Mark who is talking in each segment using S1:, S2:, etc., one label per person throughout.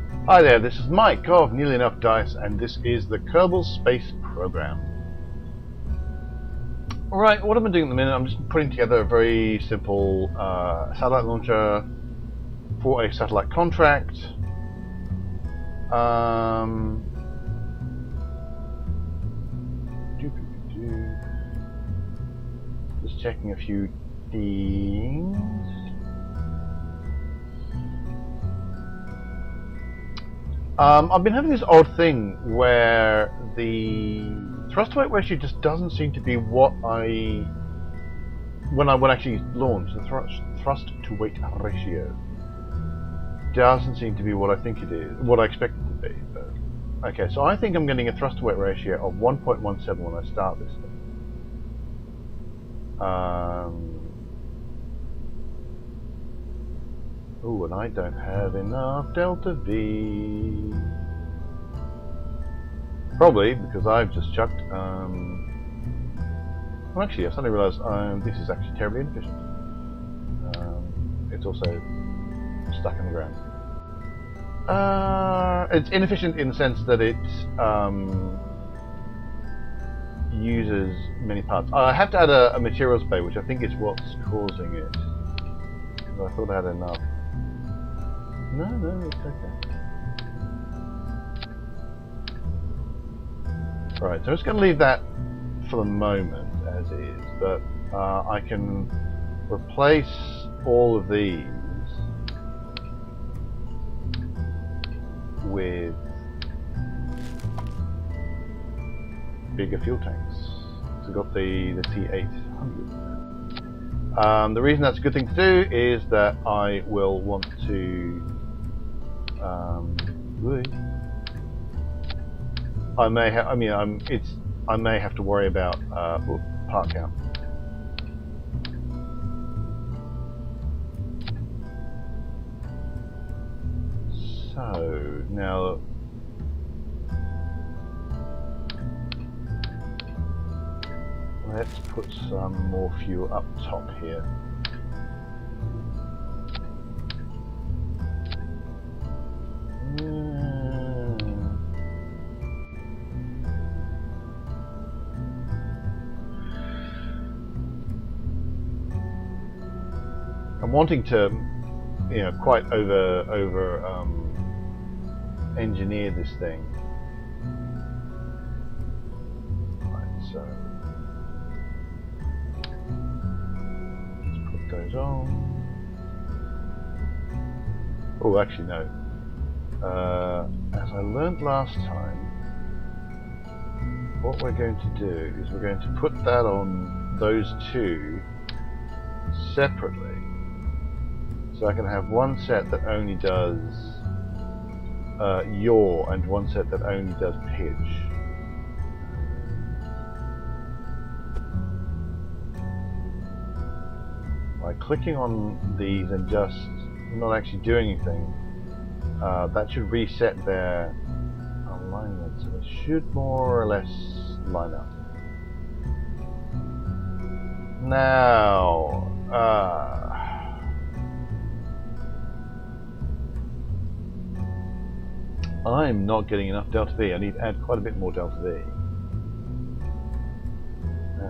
S1: Hi there, this is Mike of Nearly Enough Dice, and this is the Kerbal Space Program. Alright, what I'm doing at the minute, I'm just putting together a very simple satellite launcher for a satellite contract. Just checking a few things. I've been having this odd thing where the thrust to weight ratio just doesn't seem to be what when I actually launch, the thrust to weight ratio doesn't seem to be what I think it is, what I expect it to be. But, okay, so I think I'm getting a thrust to weight ratio of 1.17 when I start this thing. Oh, and I don't have enough delta V. Probably because I've just chucked. Well, actually, I suddenly realised this is actually terribly inefficient. It's also stuck in the ground. It's inefficient in the sense that it uses many parts. I have to add a materials bay, which I think is what's causing it. Because I thought I had enough. No, it's okay. Right, so I'm just going to leave that for the moment as is, but I can replace all of these with bigger fuel tanks. So I've got the T800. The reason that's a good thing to do is that I will want to I may have to worry about part count. So now let's put some more fuel up top here. I'm wanting to, quite over engineer this thing. Right, so let's put those on. Oh, actually no. As I learned last time, what we're going to do is we're going to put that on those two separately. So I can have one set that only does yaw and one set that only does pitch. By clicking on these and just not actually doing anything, that should reset their alignment, so it should more or less line up. Now, I'm not getting enough delta V. I need to add quite a bit more delta V.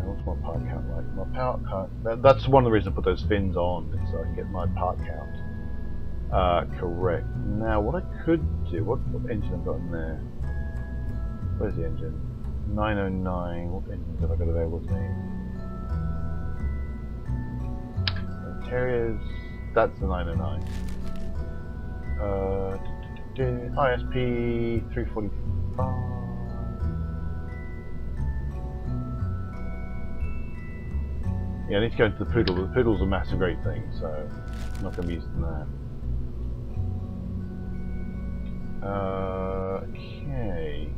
S1: What's my part count like? My part count. That's one of the reasons I put those fins on, so I can get my part count correct. Now, what I could do. What engine have I got in there? Where's the engine? 909. What engines have I got available to me? Terriers. That's the 909. ISP 345. Yeah, I need to go into the Poodle, but the Poodle's a massive great thing, so I'm not going to be using that. Okay.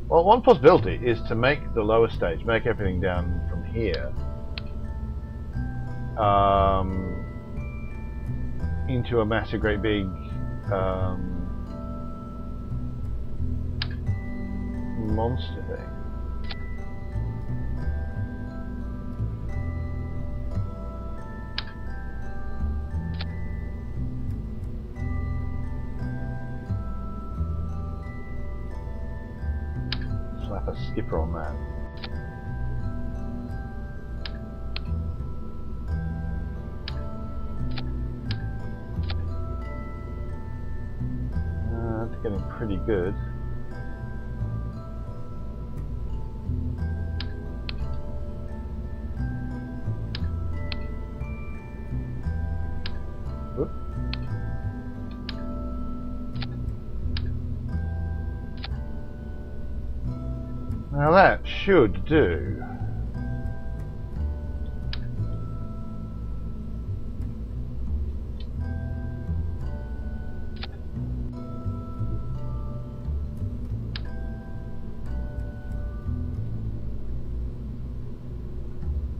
S1: Well, one possibility is to make the lower stage, make everything down from here into a massive, great big monster thing. Have a skipper on that. That's getting pretty good. Whoop. Now that should do.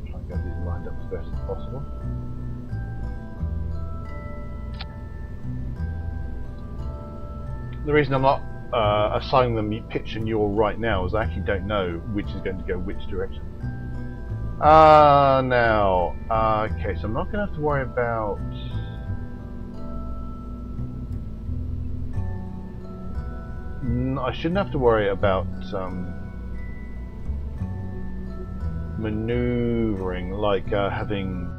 S1: Try and get these lined up as best as possible. The reason I'm not assigning them pitch and yaw right now is I actually don't know which is going to go which direction. Now, okay, so I'm not going to have to worry about I shouldn't have to worry about maneuvering, like having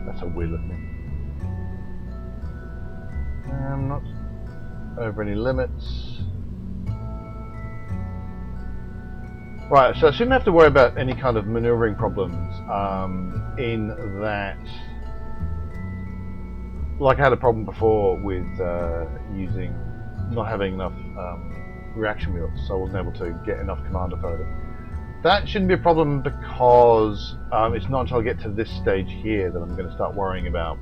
S1: that's a weird looking. Not over any limits. Right, so I shouldn't have to worry about any kind of maneuvering problems in that. Like I had a problem before with not having enough reaction wheels, so I wasn't able to get enough commander photo. That shouldn't be a problem because it's not until I get to this stage here that I'm going to start worrying about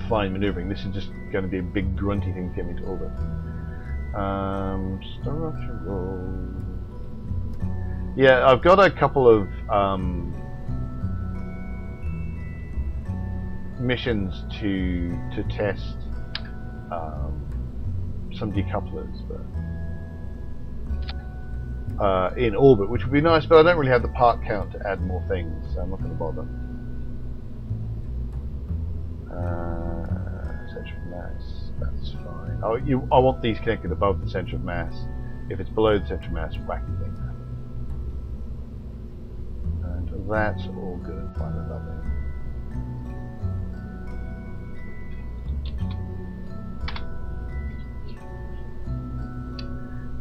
S1: fine maneuvering. This is just going to be a big grunty thing to get me to orbit. Structural. Yeah, I've got a couple of missions to test some decouplers, but in orbit, which would be nice. But I don't really have the part count to add more things, so I'm not going to bother. Center of mass, that's fine. I want these connected above the center of mass. If it's below the center of mass, wacky things happen. And that's all good. Fine and lovely.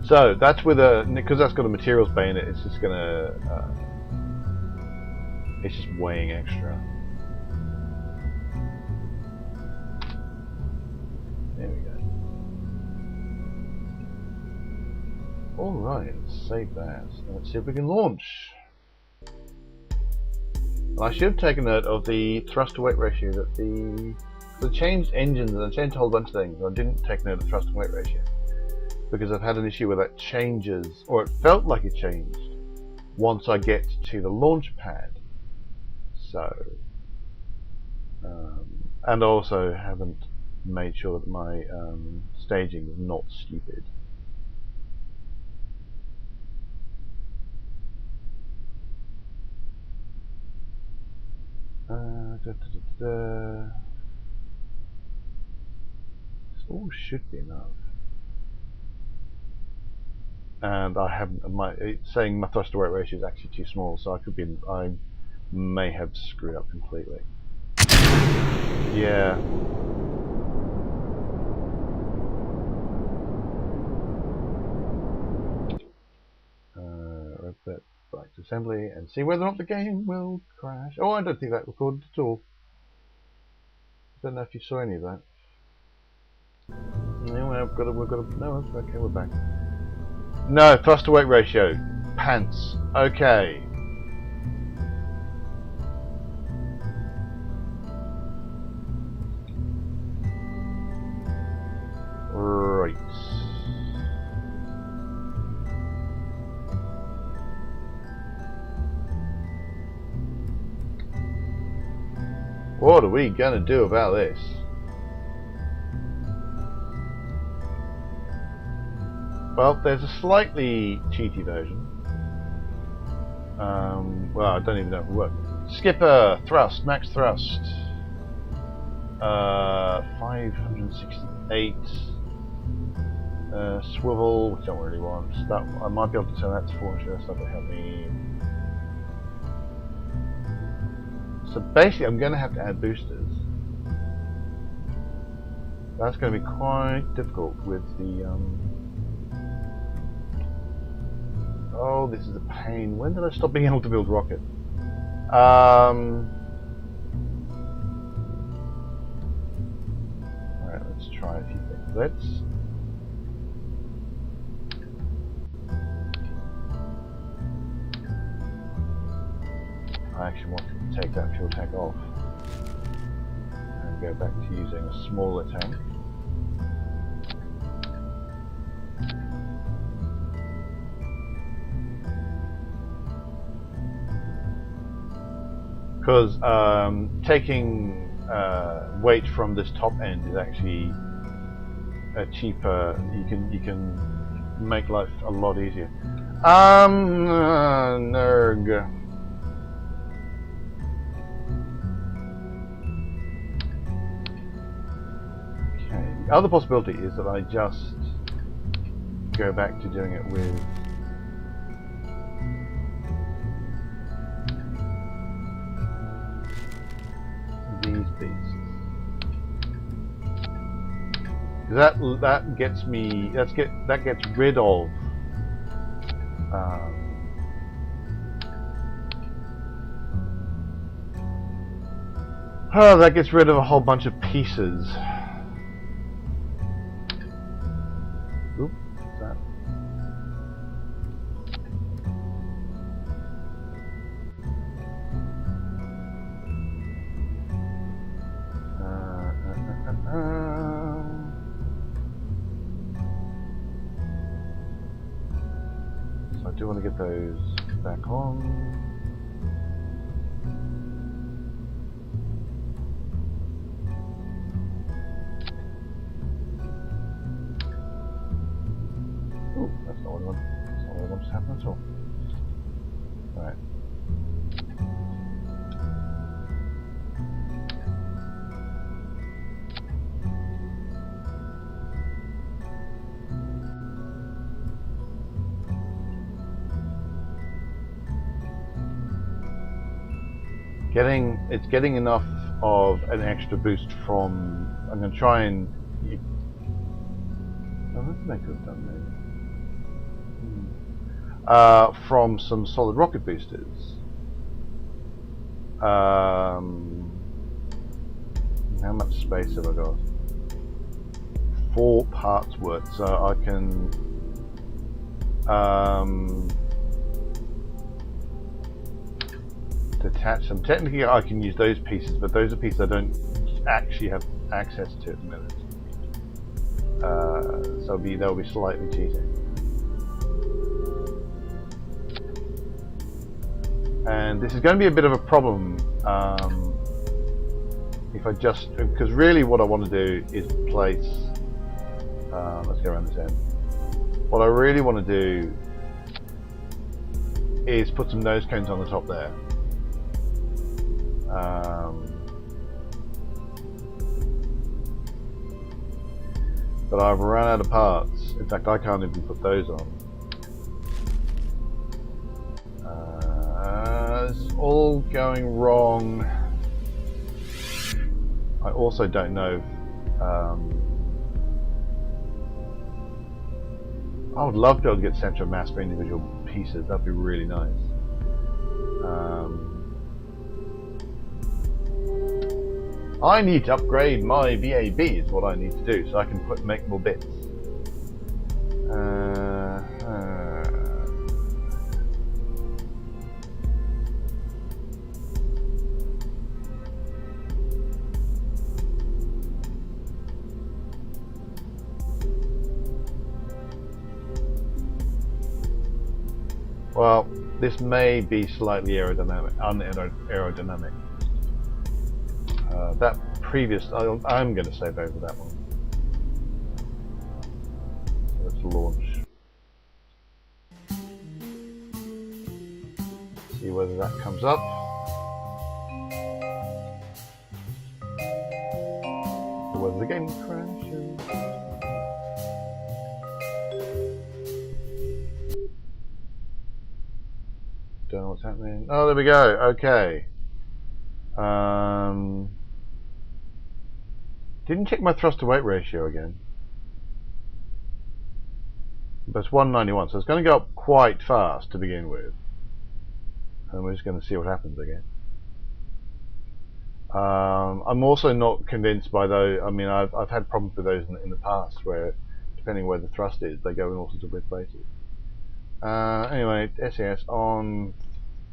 S1: So that's with because that's got a materials bay in it. It's just gonna, it's just weighing extra. There we go. All right, let's save that. Let's see if we can launch. I should have taken note of the thrust to weight ratio that the changed engines and I changed a whole bunch of things. I didn't take note of the thrust to weight ratio, because I've had an issue where that changes, or it felt like it changed, once I get to the launch pad. So, and also haven't made sure that my staging is not stupid. This all should be enough. And I haven't. It's saying my thrust to weight ratio is actually too small, so I may have screwed up completely. Yeah. That back to assembly and see whether or not the game will crash. Oh, I don't think that recorded at all. I don't know if you saw any of that. No, we've got to. No, okay, we're back. No, thrust to weight ratio. Pants. Okay. Right. What are we gonna do about this? Well, there's a slightly cheaty version. Well, I don't even know if it works. Skipper, thrust, max thrust. 568. Swivel, which I don't really want. That I might be able to turn that to 400. That would help me. So basically, I'm going to have to add boosters. That's going to be quite difficult with the. Oh, this is a pain. When did I stop being able to build rocket? Alright, let's try a few things. I actually want to take that fuel tank off and go back to using a smaller tank. Because taking weight from this top end is actually cheaper. You can make life a lot easier. Nerg. Okay. The other possibility is that I just go back to doing it with. These beasts. That gets me. That gets rid of. That gets rid of a whole bunch of pieces. Oop, what's that? So I do want to get those back on. Ooh, that's not what I want. That's not what I want to happen at all. Right. It's getting enough of an extra boost from. I'm going to try and. Oh, that's what I could have done maybe. From some solid rocket boosters. How much space have I got? 4 parts worth, so I can. Detach them. Technically I can use those pieces, but those are pieces I don't actually have access to at the minute. So they'll be slightly cheating. And this is going to be a bit of a problem if I just, because really what I want to do is place, let's go around this end. What I really want to do is put some nose cones on the top there. But I've run out of parts. In fact, I can't even put those on. It's all going wrong. I also don't know. I would love to be able to get center of mass for individual pieces. That'd be really nice. I need to upgrade my VAB is what I need to do, so I can make more bits. Well, this may be slightly unaerodynamic. That previous, I'm going to save over that one. Let's launch. See whether that comes up. Or whether the game crashes. Don't know what's happening. Oh, there we go. Okay. Didn't check my thrust to weight ratio again. But it's 191, so it's going to go up quite fast to begin with. And we're just going to see what happens again. I'm also not convinced by those. I mean, I've had problems with those in the past where, depending where the thrust is, they go in all sorts of weird places. Anyway, SAS on,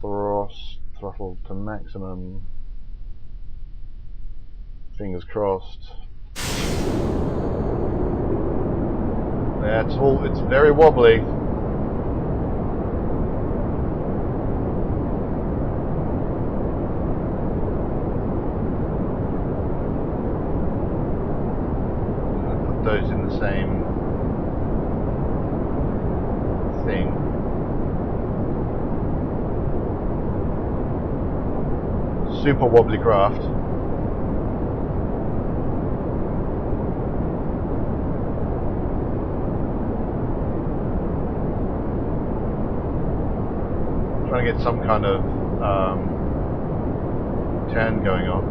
S1: throttle to maximum. Fingers crossed. That's all. It's very wobbly. Put those in the same thing. Super wobbly craft. Trying to get some kind of turn going on.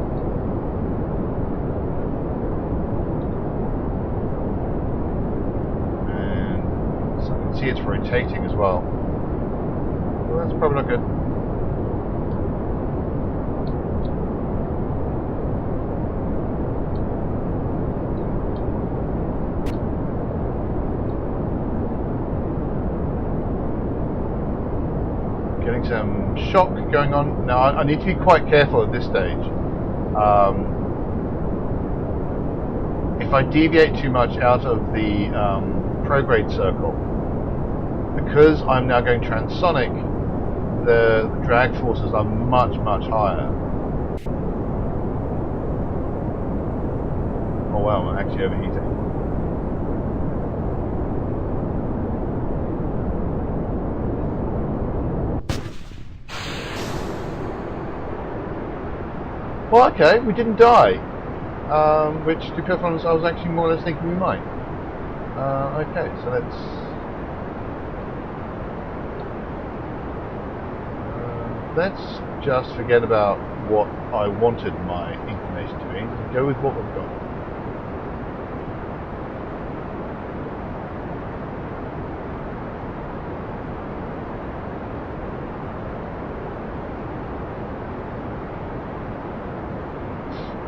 S1: And so I can see it's rotating as well. Well, that's probably not good. Getting some shock going on. Now I need to be quite careful at this stage. If I deviate too much out of the prograde circle, because I'm now going transonic, the drag forces are much higher. Oh wow, I'm actually overheating. Well, okay, we didn't die, which, to be perfectly honest, I was actually more or less thinking we might. Okay, so let's just forget about what I wanted my inclination to be and go with what we've got.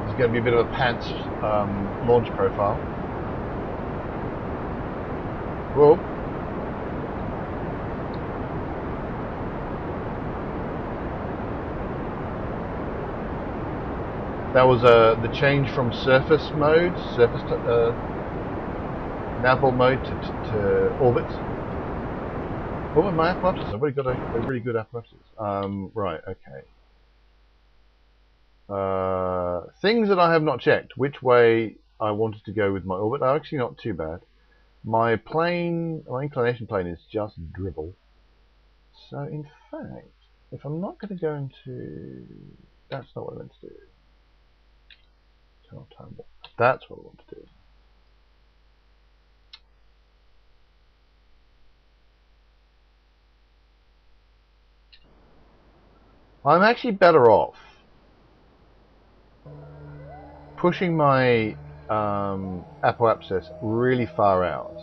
S1: It's going to be a bit of a pants launch profile. Whoa. That was the change from surface mode, navball mode to orbit. What my apparatus? I've already got a really good apparatus. Right, okay. Things that I have not checked. Which way I wanted to go with my orbit are actually not too bad. My plane, my inclination plane is just dribble. So in fact, if I'm not going to go into... That's not what I meant to do. That's what I want to do. I'm actually better off pushing my apoapsis really far out.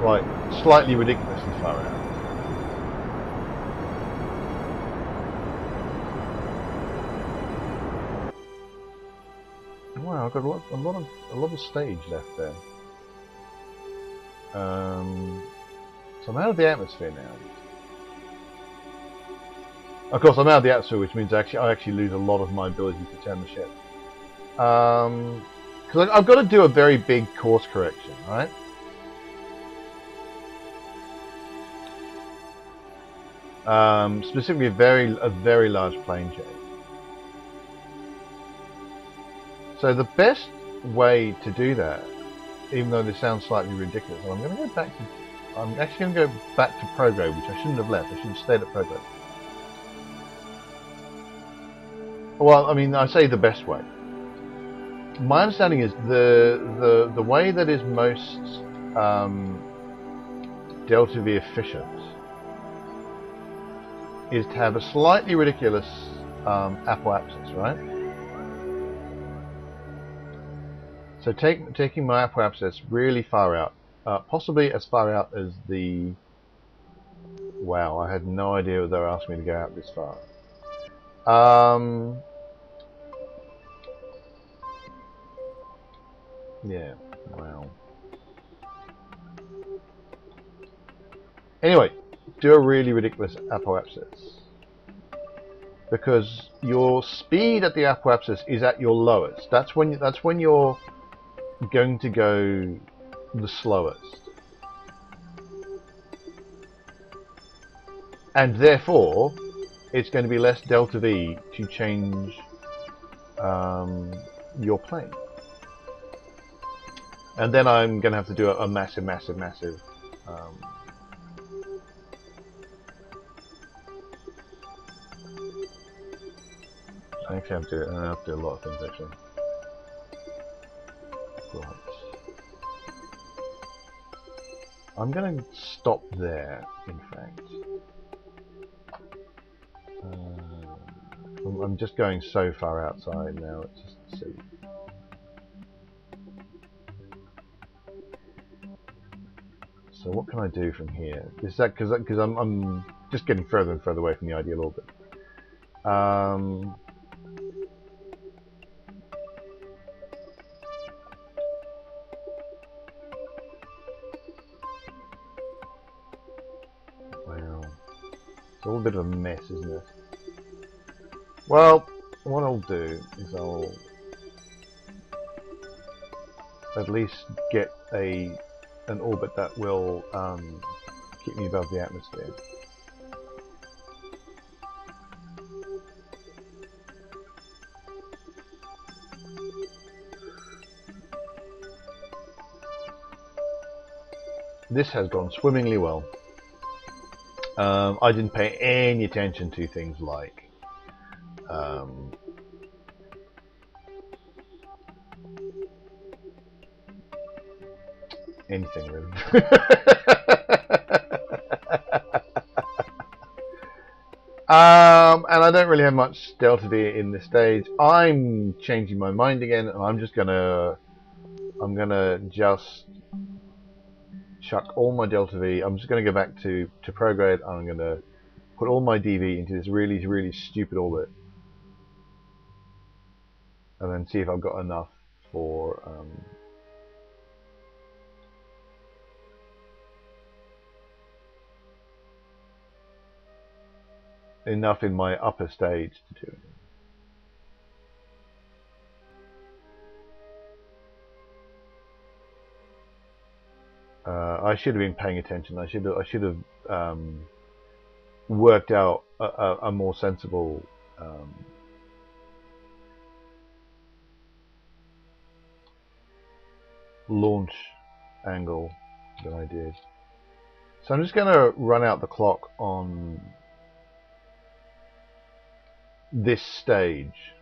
S1: Like slightly ridiculously far out. Wow, I've got a lot of stage left there. So I'm out of the atmosphere now. Of course, I'm out of the atmosphere, which means I actually lose a lot of my ability to turn the ship. Because I've got to do a very big course correction, right? Specifically, a very large plane change. So the best way to do that even though this sounds slightly ridiculous. I'm going to go back to. I'm actually going to go back to Progo, which I shouldn't have left. I should have stayed at Progo. Well, I mean, I say the best way. My understanding is the way that is most Delta V efficient is to have a slightly ridiculous Apple axis, right? So taking my Apple axis really far out, possibly as far out as the. Wow, I had no idea they were asking me to go out this far. Yeah, wow. Anyway, do a really ridiculous apoapsis. Because your speed at the apoapsis is at your lowest. That's when you're going to go the slowest. And therefore, it's going to be less delta V to change your plane. And then I'm going to have to do a massive I actually have to do a lot of things actually. Right. I'm going to stop there, in fact. I'm just going so far outside now, it's just silly. So what can I do from here? Is that because I'm just getting further and further away from the ideal orbit? Wow. It's all a bit of a mess, isn't it? Well, what I'll do is I'll at least get an orbit that will keep me above the atmosphere. This has gone swimmingly well. I didn't pay any attention to things like anything really. And I don't really have much Delta V in this stage. I'm changing my mind again, and I'm gonna just chuck all my Delta V. I'm just gonna go back to prograde, and I'm gonna put all my DV into this really stupid orbit, and then see if I've got enough for enough in my upper stage to do it. I should have been paying attention. I should have worked out a more sensible launch angle than I did. So I'm just going to run out the clock on this stage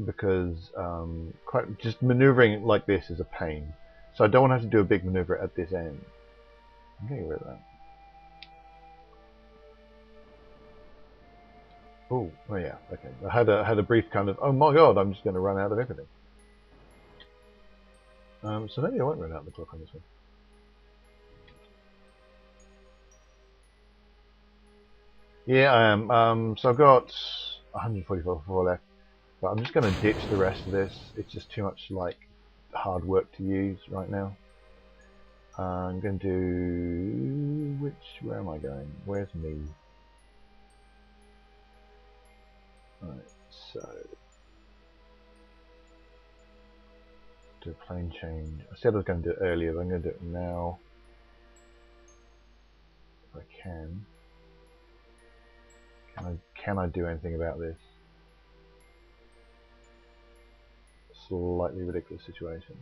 S1: because just maneuvering like this is a pain. So I don't want to have to do a big maneuver at this end. I'm getting rid of that. Oh yeah, okay. I had a brief kind of, oh my god, I'm just going to run out of everything. So maybe I won't run out the clock on this one. Yeah, I am. So I've got 144 left, but I'm just going to ditch the rest of this. It's just too much like hard work to use right now. I'm going to do where am I going? Where's me? Right, so do a plane change. I said I was going to do it earlier, but I'm going to do it now if I can. Can I do anything about this? slightly ridiculous situation.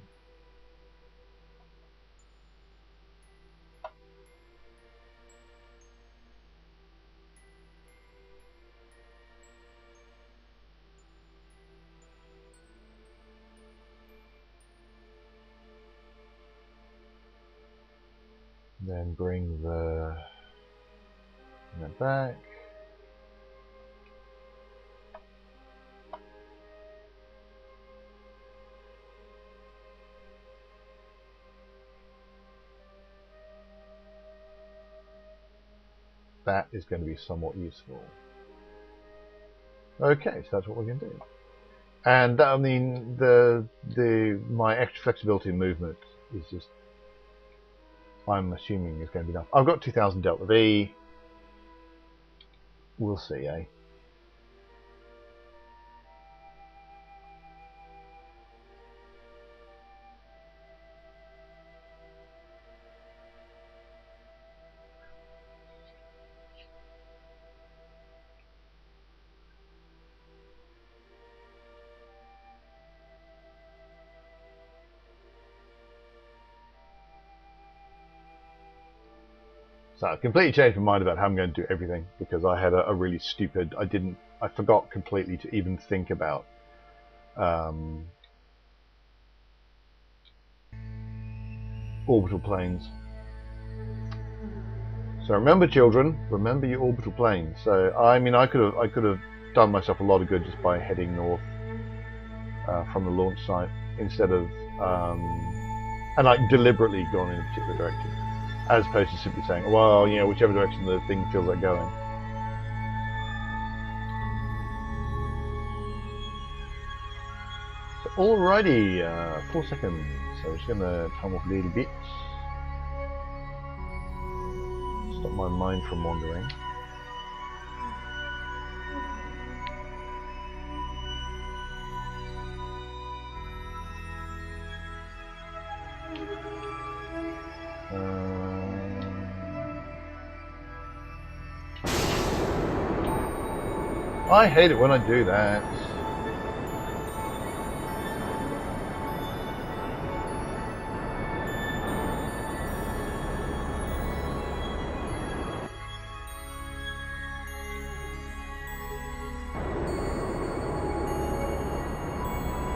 S1: Then bring that back. That is going to be somewhat useful. Okay, so that's what we're going to do. And I mean, my extra flexibility in movement is just, I'm assuming, is going to be enough. I've got 2000 delta V. We'll see, eh? So I've completely changed my mind about how I'm going to do everything, because I had a really stupid, I forgot completely to even think about orbital planes. So remember, children, remember your orbital planes. So I mean, I could have done myself a lot of good just by heading north from the launch site instead of and like deliberately gone in a particular direction, as opposed to simply saying, well, you know, whichever direction the thing feels like going. So alrighty, 4 seconds. So I'm just going to come off a little bit. Stop my mind from wandering. I hate it when I do that.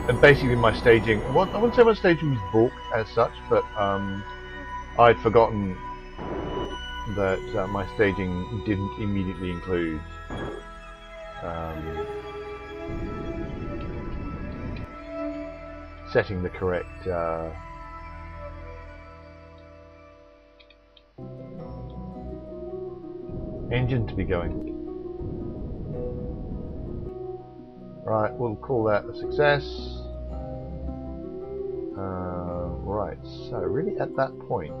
S1: And basically my staging, I wouldn't say my staging was balked as such, but I'd forgotten that my staging didn't immediately include setting the correct engine to be going. Right, we'll call that a success. Right, so really at that point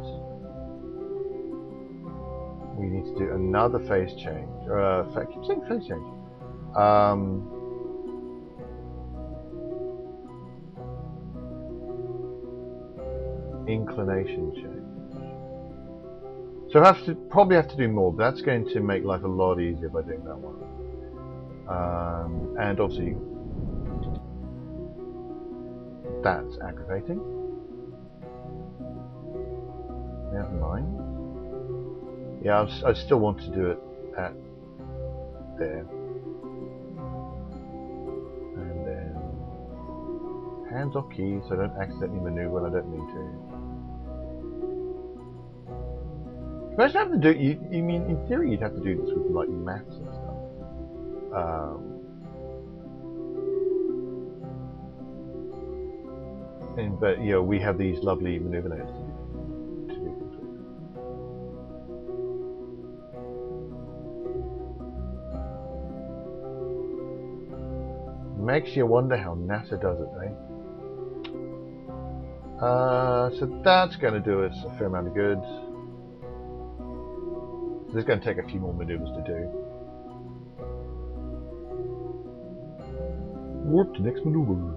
S1: we need to do another phase change. I keep saying phase change. Inclination change. So I probably have to do more, but that's going to make life a lot easier by doing that one. And obviously that's aggravating. Never mind. Yeah, I still want to do it at there. And then hands off keys so I don't accidentally maneuver when I don't need to. Imagine having to do, you mean in theory you'd have to do this with like maths and stuff. But you know, we have these lovely maneuver notes to do things with. Makes you wonder how NASA does it, eh? So that's going to do us a fair amount of good. So this is going to take a few more maneuvers to do. Warp to next maneuver.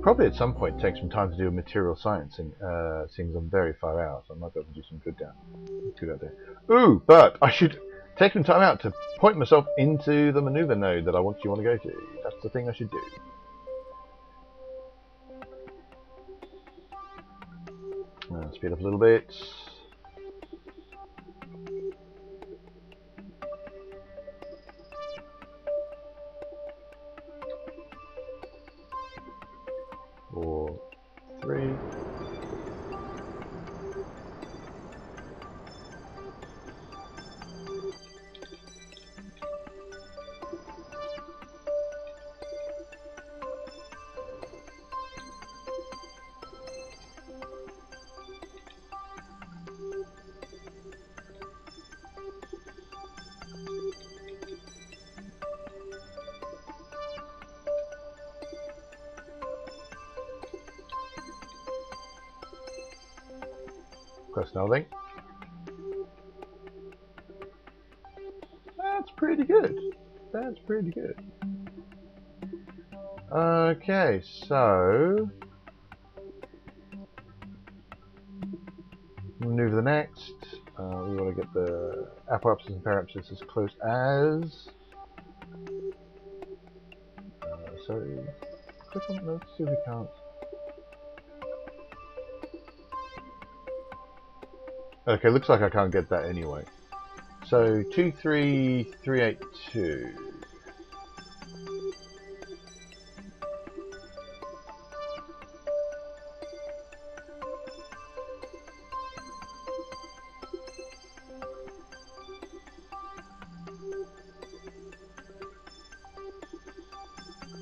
S1: probably at some point take some time to do a material science, seeing I'm very far out, so I might be able to do some good out there. Ooh, but I should take some time out to point myself into the maneuver node that I want to go to. That's the thing I should do. Speed up a little bit. Four, three. Press nothing. That's pretty good. That's pretty good. Okay, so maneuver the next. We want to get the apoapsis and paraapsis as close as. So click on. Let's see if we can't. Okay, looks like I can't get that anyway. So 23382.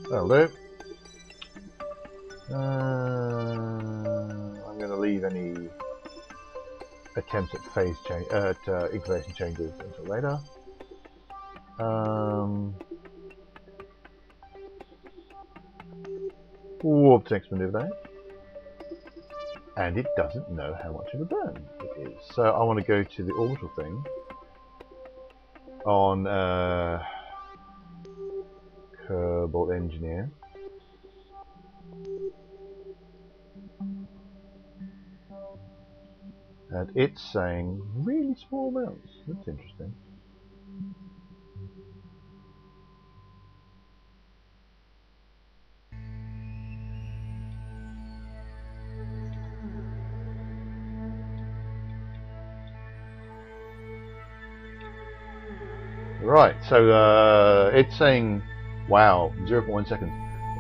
S1: That'll do. I'm going to leave any attempts at phase change, inclination changes until later. What's next maneuver there? And it doesn't know how much of a burn it is. So I want to go to the orbital thing on Kerbal engineer. And it's saying really small amounts. That's interesting. Right, so it's saying, wow, 0.1 seconds,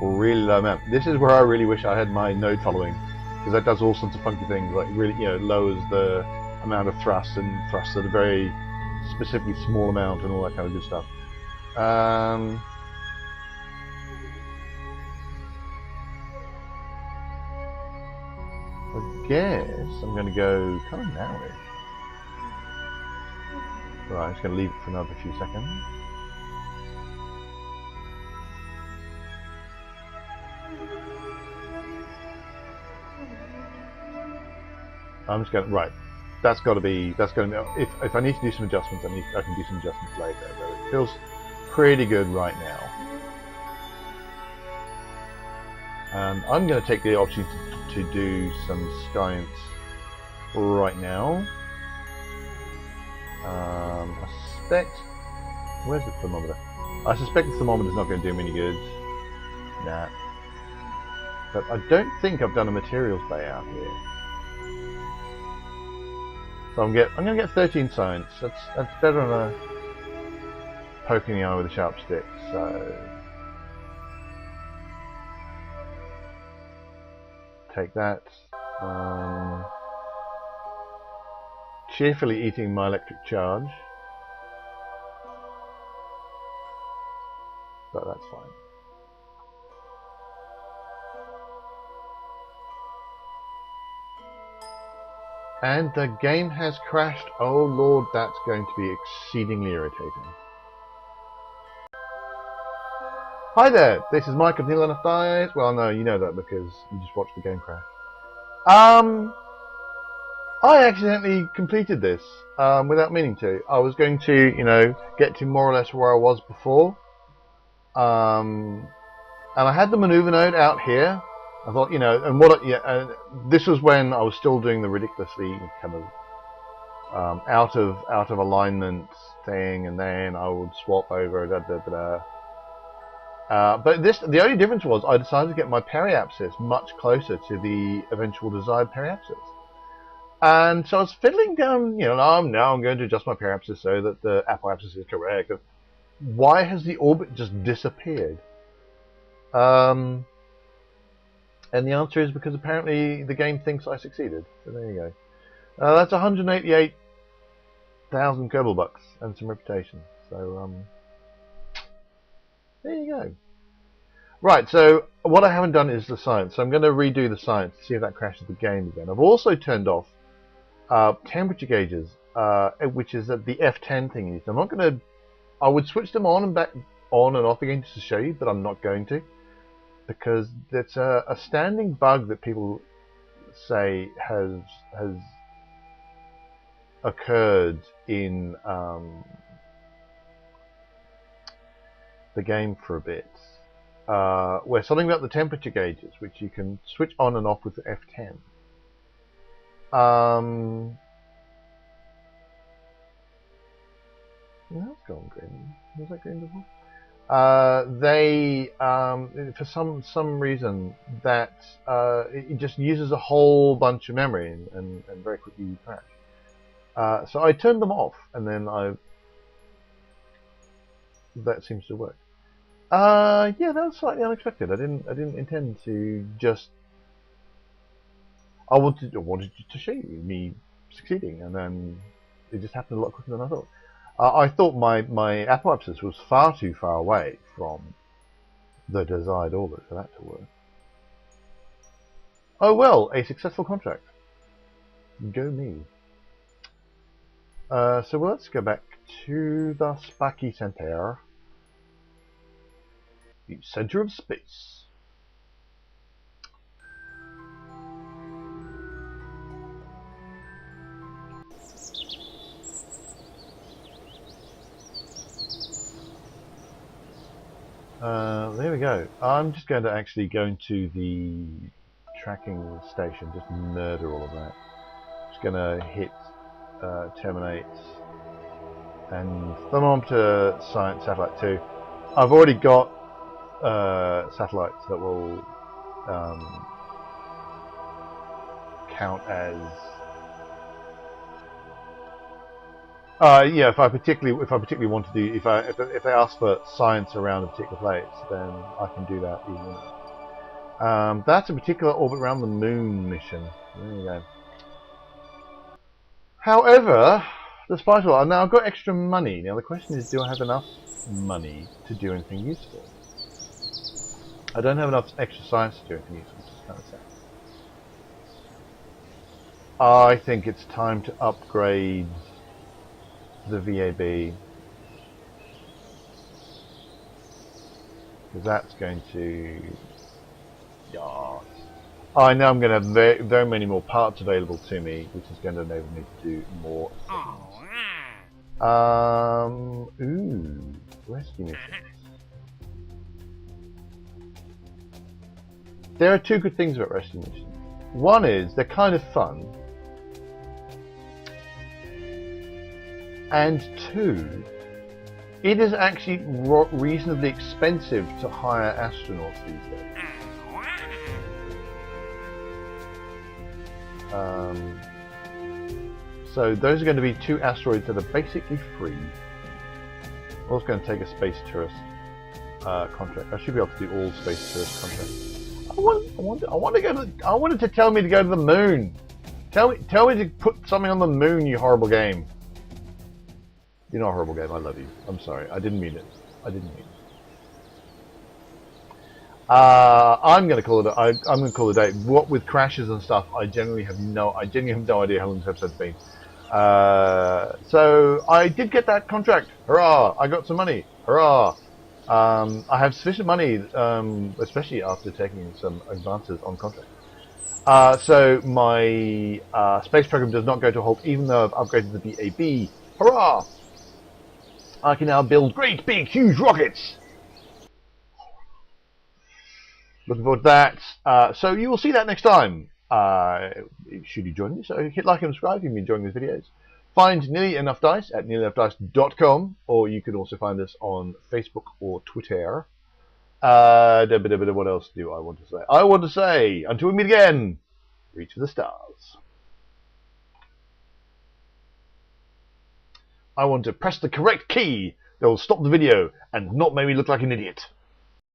S1: really low amount. This is where I really wish I had my node following, because that does all sorts of funky things, like really, lowers the amount of thrust and thrust at a very specifically small amount and all that kind of good stuff. I guess I'm going to go kind of nowish. Right, I'm just going to leave it for another few seconds. I'm just going to, right, that's going to be, if I need to do some adjustments, I can do some adjustments later, but it feels pretty good right now. And I'm going to take the opportunity to do some science right now. I suspect, where's the thermometer? I suspect the thermometer's not going to do me any good. Nah. But I don't think I've done a materials bay out here. So I'm going to get 13 science. That's better than a poking the eye with a sharp stick. So take that. Cheerfully eating my electric charge, but that's fine. And the game has crashed. Oh lord, that's going to be exceedingly irritating. Hi there, this is Mike of Neil Enough Dies. Well, no, you know that because you just watched the game crash. I accidentally completed this without meaning to. I was going to, get to more or less where I was before. And I had the maneuver node out here, I thought, this was when I was still doing the ridiculously kind of out of alignment thing, and then I would swap over. But the only difference was I decided to get my periapsis much closer to the eventual desired periapsis. And so I was fiddling down, now I'm going to adjust my periapsis so that the apoapsis is correct. Why has the orbit just disappeared? And the answer is because apparently the game thinks I succeeded. So there you go. That's 188,000 Kerbal bucks and some reputation. So there you go. Right, so what I haven't done is the science. So I'm going to redo the science to see if that crashes the game again. I've also turned off temperature gauges, which is at the F10 thingy. So I'm not going to. I would switch them on and off again just to show you, but I'm not going to, because it's a standing bug that people say has occurred in the game for a bit, where something about the temperature gauges, which you can switch on and off with the F10. Yeah, that's gone green. Was that green before? They for some reason that it just uses a whole bunch of memory and very quickly crash. So I turned them off, and then that seems to work. Yeah, that was slightly unexpected. I didn't intend to just. I wanted to show you me succeeding, and then it just happened a lot quicker than I thought. I thought my apoapsis was far too far away from the desired orbit for that to work. Oh well, a successful contract. Go me. So let's go back to the Spaki Center, the center of space. There we go. I'm just going to actually go into the tracking station, just murder all of that. Just going to hit terminate and thermometer science satellite 2. I've already got satellites that will count as yeah. If I particularly want to do, if they ask for science around a particular place, then I can do that easily. That's a particular orbit around the moon mission. There you go. However, despite all that, now I've got extra money. Now the question is, do I have enough money to do anything useful? I don't have enough extra science to do anything useful, which is kind of sad. I think it's time to upgrade the VAB, because that's going to. Yeah. I know I'm going to have very, very many more parts available to me, which is going to enable me to do more things. Ooh, rescue missions. There are two good things about rescue missions. One is they're kind of fun, and two, it is actually reasonably expensive to hire astronauts these days. So those are going to be two asteroids that are basically free. I'm also going to take a space tourist contract. I should be able to do all space tourist contracts. I wanted to tell me to go to the moon. Tell me to put something on the moon, you horrible game. You're not a horrible game. I love you. I'm sorry. I didn't mean it. I'm going to call it. I'm going to call it a day. What with crashes and stuff, I genuinely have no idea how long this episode's been. So I did get that contract. Hurrah! I got some money. Hurrah! I have sufficient money, especially after taking some advances on contract. So my space program does not go to a halt, even though I've upgraded the VAB. Hurrah! I can now build great, big, huge rockets. Looking forward to that. So you will see that next time. Should you join me? So hit like and subscribe if you've been enjoying these videos. Find Nearly Enough Dice at nearlyenoughdice.com, or you can also find us on Facebook or Twitter. What else do I want to say? I want to say, until we meet again, reach for the stars. I want to press the correct key that will stop the video and not make me look like an idiot.